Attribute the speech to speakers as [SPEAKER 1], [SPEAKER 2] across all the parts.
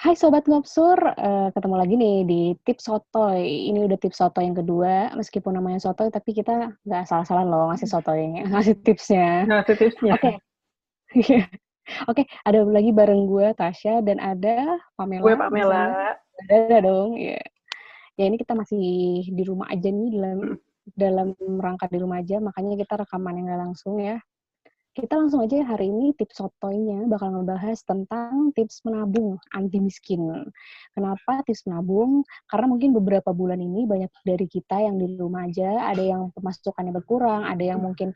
[SPEAKER 1] Hai Sobat Ngopsur, ketemu lagi nih di Tips Sotoy. Ini udah Tips Sotoy yang kedua, meskipun namanya sotoy tapi kita nggak asal-asalan loh ngasih sotoynya, ngasih tipsnya.
[SPEAKER 2] Nah, tipsnya.
[SPEAKER 1] Oke, iya. Oke, ada lagi bareng gue Tasya dan ada
[SPEAKER 2] Gue
[SPEAKER 1] Pamela di sana.
[SPEAKER 2] Pamela.
[SPEAKER 1] Ada dong, ya. Ya ini kita masih di rumah aja nih dalam
[SPEAKER 2] Hmm.
[SPEAKER 1] dalam rangka di rumah aja, makanya kita rekaman yang nggak langsung ya. Kita langsung aja hari ini tips sotoynya bakal ngebahas tentang tips menabung anti miskin. Kenapa tips menabung? Karena mungkin beberapa bulan ini banyak dari kita yang di rumah aja, ada yang pemasukannya berkurang, ada yang mungkin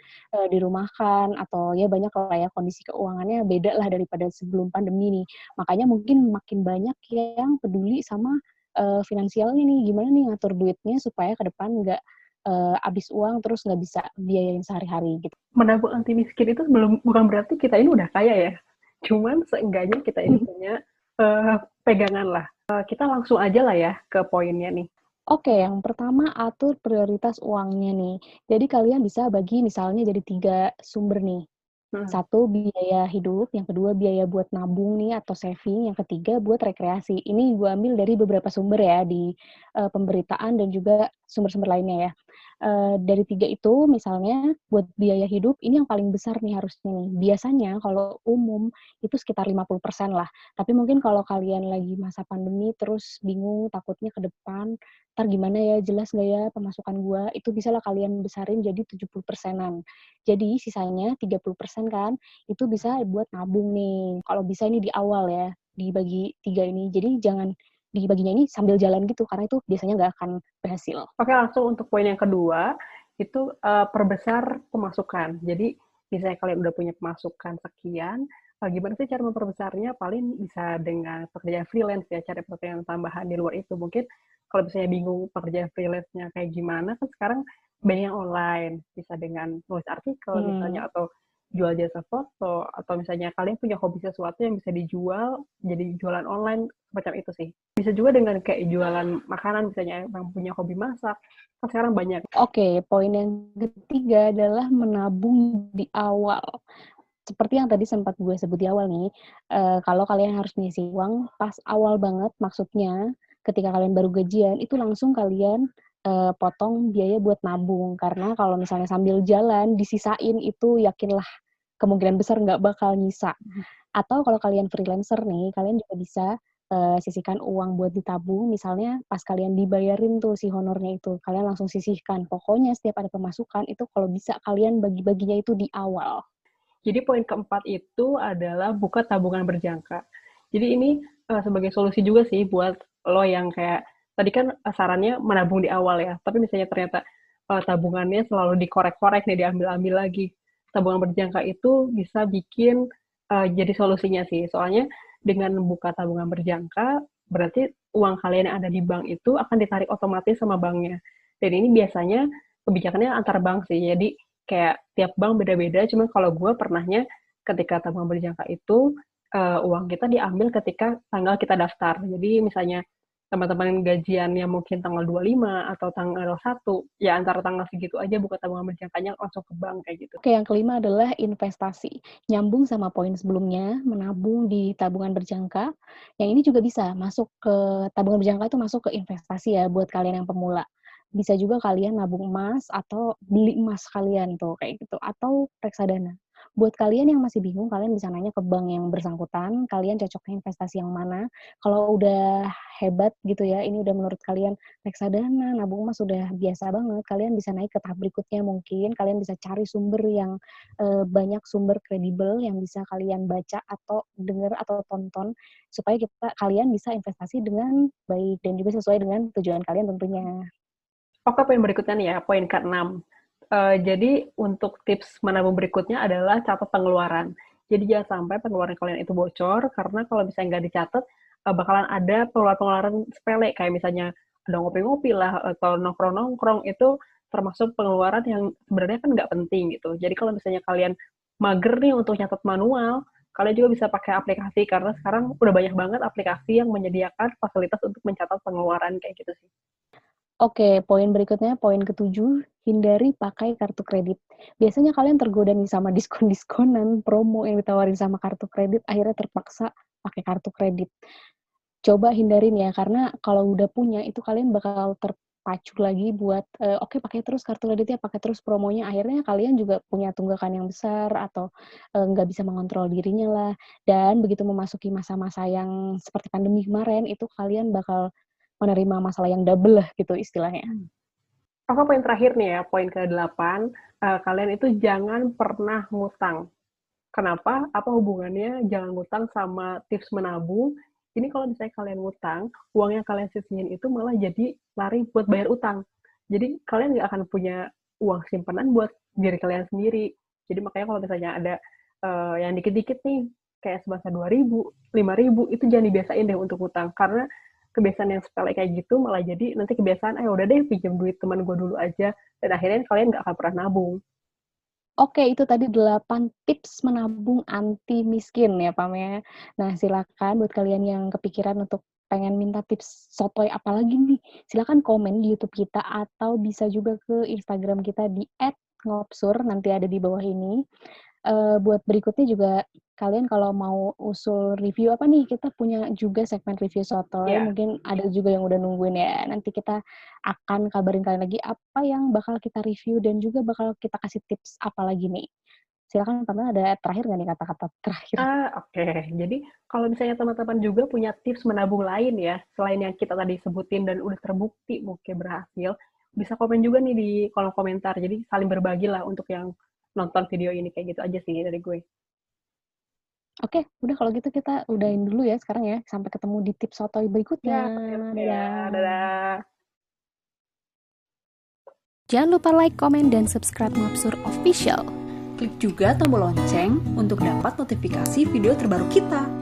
[SPEAKER 1] dirumahkan, atau ya banyak lah ya kondisi keuangannya beda lah daripada sebelum pandemi nih. Makanya mungkin makin banyak yang peduli sama finansialnya nih, gimana nih ngatur duitnya supaya ke depan nggak habis uang terus nggak bisa biayain sehari-hari gitu.
[SPEAKER 2] Menabung anti miskin itu bukan berarti kita ini udah kaya ya. Cuman seenggaknya kita ini punya pegangan lah. Kita langsung aja lah ya ke poinnya nih.
[SPEAKER 1] Oke, yang pertama atur prioritas uangnya nih. Jadi kalian bisa bagi misalnya jadi 3 sumber nih.
[SPEAKER 2] Hmm.
[SPEAKER 1] Satu biaya hidup, yang kedua biaya buat nabung nih atau saving, yang ketiga buat rekreasi. Ini gue ambil dari beberapa sumber ya di pemberitaan dan juga sumber-sumber lainnya ya. Dari 3 itu misalnya buat biaya hidup ini yang paling besar nih harusnya nih. Biasanya kalau umum itu sekitar 50% lah. Tapi mungkin kalau kalian lagi masa pandemi terus bingung takutnya ke depan, "Entar gimana ya, jelas nggak ya pemasukan gua?" Itu bisalah kalian besarin jadi 70%-an. Jadi sisanya 30% kan, itu bisa buat nabung nih. Kalau bisa ini di awal ya, dibagi 3 ini. Jadi jangan dibaginya ini sambil jalan gitu, karena itu biasanya nggak akan berhasil.
[SPEAKER 2] Oke, langsung untuk poin yang kedua, itu perbesar pemasukan. Jadi, misalnya kalian udah punya pemasukan sekian, gimana sih cara memperbesarnya? Paling bisa dengan pekerjaan freelance ya, cari pekerjaan tambahan di luar itu. Mungkin kalau misalnya bingung pekerjaan freelance-nya kayak gimana, kan sekarang banyak yang online. Bisa dengan nulis artikel
[SPEAKER 1] Hmm.
[SPEAKER 2] misalnya, atau jual jasa foto, atau misalnya kalian punya hobi sesuatu yang bisa dijual, jadi jualan online, macam itu sih. Bisa juga dengan kayak jualan makanan, misalnya yang punya hobi masak, kan sekarang banyak.
[SPEAKER 1] Oke, poin yang ketiga adalah menabung di awal. Seperti yang tadi sempat gue sebut di awal nih, kalau kalian harus ngisi uang pas awal banget, maksudnya ketika kalian baru gajian, itu langsung kalian, potong biaya buat nabung. Karena kalau misalnya sambil jalan disisain itu yakinlah kemungkinan besar nggak bakal nyisa. Atau kalau kalian freelancer nih, kalian juga bisa, sisihkan uang buat ditabung, misalnya pas kalian dibayarin tuh si honornya itu, kalian langsung sisihkan. Pokoknya setiap ada pemasukan itu kalau bisa kalian bagi-baginya itu di awal.
[SPEAKER 2] Jadi poin keempat itu adalah buka tabungan berjangka. Jadi ini sebagai solusi juga sih buat lo yang kayak tadi kan sarannya menabung di awal ya, tapi misalnya ternyata tabungannya selalu dikorek-korek nih, diambil-ambil lagi. Tabungan berjangka itu bisa bikin jadi solusinya sih. Soalnya dengan buka tabungan berjangka, berarti uang kalian yang ada di bank itu akan ditarik otomatis sama banknya. Dan ini biasanya kebijakannya antar bank sih. Jadi kayak tiap bank beda-beda, cuma kalau gue pernahnya ketika tabungan berjangka itu uang kita diambil ketika tanggal kita daftar. Jadi misalnya teman-teman gajiannya mungkin tanggal 25 atau tanggal 1, ya antara tanggal segitu aja buka tabungan berjangkanya langsung ke bank kayak gitu.
[SPEAKER 1] Oke, yang kelima adalah investasi. Nyambung sama poin sebelumnya, menabung di tabungan berjangka. Yang ini juga bisa masuk ke tabungan berjangka itu masuk ke investasi ya buat kalian yang pemula. Bisa juga kalian nabung emas atau beli emas kalian tuh kayak gitu atau reksadana. Buat kalian yang masih bingung, kalian bisa nanya ke bank yang bersangkutan, kalian cocoknya investasi yang mana. Kalau udah hebat gitu ya, ini udah menurut kalian reksadana, nabung emas sudah biasa banget, kalian bisa naik ke tahap berikutnya mungkin, kalian bisa cari sumber yang, banyak sumber kredibel yang bisa kalian baca atau dengar atau tonton, supaya kalian bisa investasi dengan baik dan juga sesuai dengan tujuan kalian tentunya.
[SPEAKER 2] Oke, poin berikutnya nih ya, poin ke-6. Jadi untuk tips menabung berikutnya adalah catat pengeluaran. Jadi jangan sampai pengeluaran kalian itu bocor, karena kalau misalnya nggak dicatat, bakalan ada pengeluaran-pengeluaran sepele, kayak misalnya ada ngopi-ngopi lah, atau nongkrong-nongkrong, itu termasuk pengeluaran yang sebenarnya kan nggak penting gitu. Jadi kalau misalnya kalian mager nih untuk nyatat manual, kalian juga bisa pakai aplikasi, karena sekarang udah banyak banget aplikasi yang menyediakan fasilitas untuk mencatat pengeluaran kayak gitu sih.
[SPEAKER 1] Oke, poin berikutnya, poin ketujuh, hindari pakai kartu kredit. Biasanya kalian tergoda nih sama diskon-diskonan, promo yang ditawarin sama kartu kredit, akhirnya terpaksa pakai kartu kredit. coba hindarin ya, karena kalau udah punya itu kalian bakal terpacu lagi buat, oke pakai terus kartu kreditnya, pakai terus promonya, akhirnya kalian juga punya tunggakan yang besar atau, nggak bisa mengontrol dirinya lah. Dan begitu memasuki masa-masa yang seperti pandemi kemarin, itu kalian bakal menerima masalah yang double lah gitu istilahnya.
[SPEAKER 2] Apa poin terakhir nih ya, poin ke-8, kalian itu jangan pernah ngutang. Kenapa? Apa hubungannya jangan ngutang sama tips menabung? Ini kalau misalnya kalian ngutang, uang yang kalian sisihin itu malah jadi lari buat bayar utang. Jadi kalian nggak akan punya uang simpanan buat diri kalian sendiri. Jadi makanya kalau misalnya ada yang dikit-dikit nih, kayak sebesar 2.000, 5.000, itu jangan dibiasain deh untuk ngutang. Karena kebiasaan yang sepele kayak gitu malah jadi nanti kebiasaan, udah deh pinjam duit teman gue dulu aja. Dan akhirnya kalian nggak akan pernah nabung.
[SPEAKER 1] Oke, itu tadi 8 tips menabung anti miskin ya, Pam, ya. Nah, silakan buat kalian yang kepikiran untuk pengen minta tips sotoy apalagi nih, silakan komen di YouTube kita atau bisa juga ke Instagram kita di @ngopsur, nanti ada di bawah ini. Buat berikutnya juga kalian kalau mau usul review apa nih, kita punya juga segmen review sotoy,
[SPEAKER 2] Ya,
[SPEAKER 1] mungkin ada juga yang udah nungguin ya. Nanti kita akan kabarin kalian lagi apa yang bakal kita review dan juga bakal kita kasih tips apa lagi nih. Silakan Pamela, ada terakhir nggak nih kata-kata terakhir?
[SPEAKER 2] Oke. Jadi kalau misalnya teman-teman juga punya tips menabung lain ya, selain yang kita tadi sebutin dan udah terbukti mungkin berhasil, bisa komen juga nih di kolom komentar. Jadi saling berbagi lah untuk yang nonton video ini, kayak gitu aja sih dari gue.
[SPEAKER 1] Oke, udah kalau gitu kita udahin dulu ya sekarang ya. Sampai ketemu di tips sotoy berikutnya.
[SPEAKER 2] Ya, sampai ketemu ya.
[SPEAKER 1] Dadah.
[SPEAKER 2] Dadah.
[SPEAKER 3] Jangan lupa like, komen, dan subscribe Ngopsur Official.
[SPEAKER 4] Klik juga tombol lonceng untuk dapat notifikasi video terbaru kita.